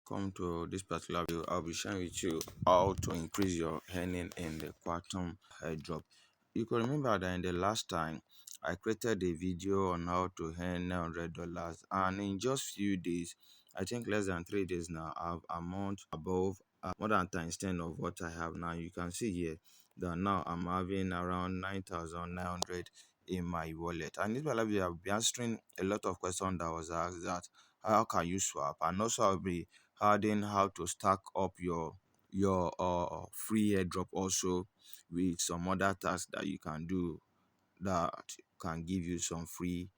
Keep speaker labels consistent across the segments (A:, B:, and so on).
A: Welcome to this particular video. I'll be sharing with you how to increase your earning in the quantum airdrop. You can remember that in the last time I created a video on how to earn $900, and in just few days, I think less than 3 days now, I have amount above more than times 10 of what I have now. You can see here that now I'm having around 9,900 in my wallet. And this will be answering a lot of questions that was asked, that how can you swap, and also I'll be adding how to stack up your free airdrop also with some other tasks that you can do that can give you some free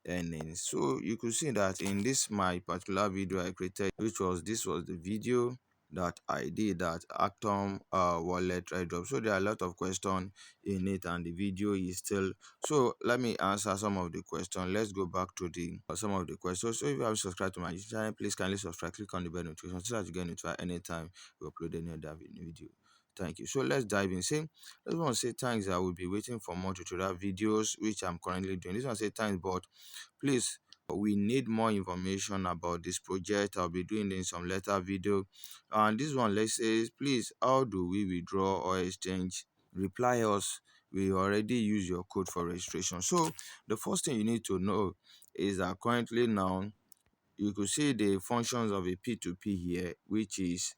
A: earnings. So you could see that in this my particular video I created, which was this was the video that I did at Atom wallet airdrop. So there are a lot of questions in it, and the video is still. So let me answer some of the questions. Let's go back to the some of the questions. So if you have subscribed to my channel, please kindly subscribe, click on the bell notification so that you get notified anytime we upload any other video. Thank you. So let's dive in. I just want to say thanks. I will be waiting for more tutorial videos, which I'm currently doing. This one say thanks, but please, we need more information about this project. I'll be doing in some later video. And this one, let's say, please, how do we withdraw or exchange? Reply us. We already use your code for registration. So the first thing you need to know is that currently now you could see the functions of a P2P here, which is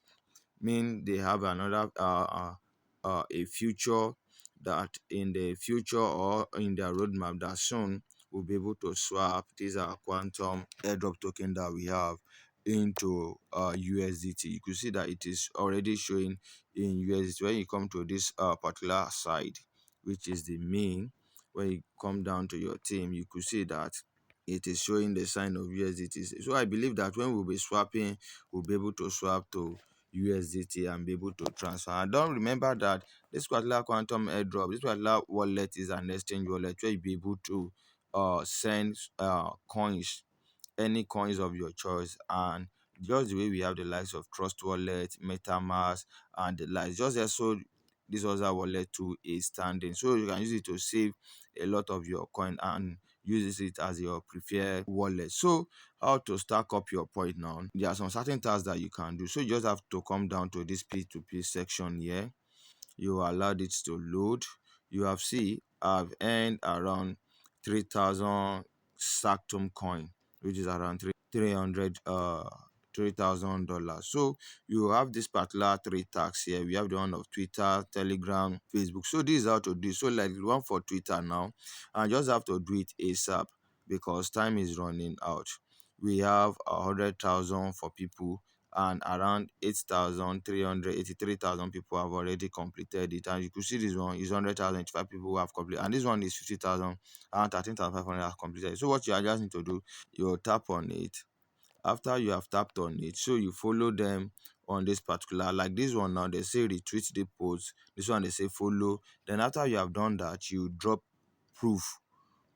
A: mean they have another a future, that in the future or in their roadmap that soon we'll be able to swap these are quantum airdrop token that we have into USDT. You could see that it is already showing in USDT. When you come to this particular side, which is the main, when you come down to your team, you could see that it is showing the sign of USDT. So I believe that when we'll be swapping, we'll be able to swap to USDT and be able to transfer. And don't remember that this particular quantum airdrop, this particular wallet is an exchange wallet where you'll be able to send coins, any coins of your choice, and just the way we have the likes of Trust Wallet, MetaMask, and the likes. Just also this other wallet too is standing, so you can use it to save a lot of your coin and uses it as your preferred wallet. So how to stack up your point now? There are some certain tasks that you can do. So you just have to come down to this P2P section here. You allowed it to load. You have see I've earned around 3,000 Satun coin, which is around 300 $3,000. So you have this particular three tags here. We have the one of Twitter, Telegram, Facebook. So this is how to do. So like the one for Twitter now, and just have to do it ASAP because time is running out. We have 100,000 for people, and around 8,383,000 people have already completed it. And you could see this one is 100,085 people who have completed, and this one is 50,000 and 13,500 have completed. So what you just need to do, you tap on it. After you have tapped on it, so you follow them on this particular, like this one now, they say retweet the post. This one they say follow. Then after you have done that, you drop proof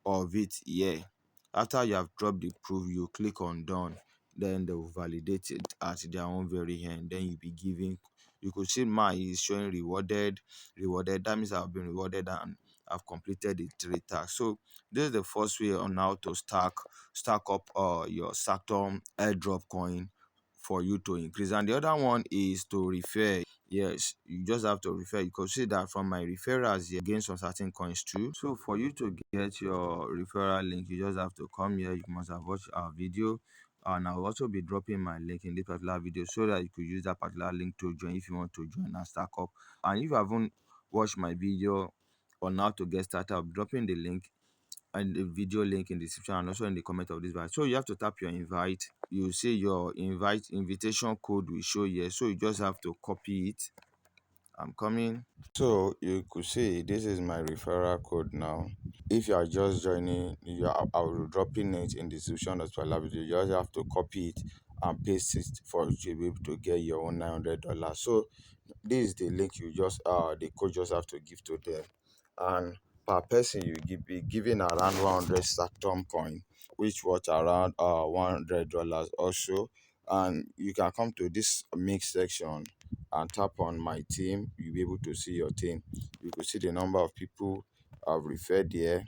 A: of it here. After you have dropped the proof, you click on done. Then they will validate it at their own very end. Then you'll be giving, you could see mine is showing rewarded. That means I've been rewarded and I've completed the three tasks. So this is the first way on how to stack up your Saturn airdrop coin for you to increase. And the other one is to refer. Yes, you just have to refer. You can see that from my referrals here, gain some certain coins too. So for you to get your referral link, you just have to come here. You must have watched our video, and I'll also be dropping my link in this particular video so that you could use that particular link to join if you want to join and stack up. And if you haven't watched my video on how to get started, I'll be dropping the link and the video link in the description and also in the comment of this video. So you have to tap your invite. You see your invitation code will show here. So you just have to copy it. I'm coming. So you could see this is my referral code now. If you are just joining, I will dropping it in the description as well. You just have to copy it and paste it for you to be able to get your own $900. So this is the link you just the code just have to give to them, and per person you be giving around 100 Saturn coin, which worth around $100 also. And you can come to this mix section and tap on my team. You'll be able to see your team. You could see the number of people I've referred here.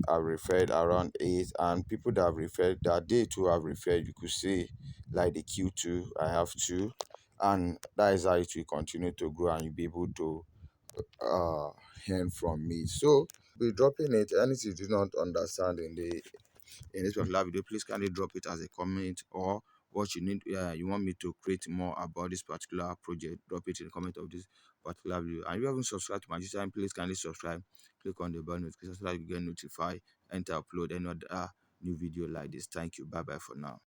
A: I've referred around 8, and people that have referred that they too have referred, you could see like the Q2. I have two, and that is how it will continue to grow, and you'll be able to uh earn from me. So be dropping it. Anything you do not understand in this particular video, please kindly drop it as a comment, or what you need, you want me to create more about this particular project. Drop it in the comment of this particular video. And if you haven't subscribed to my channel, please kindly subscribe. Click on the bell notification so that you get notified and to upload another new video like this. Thank you. Bye bye for now.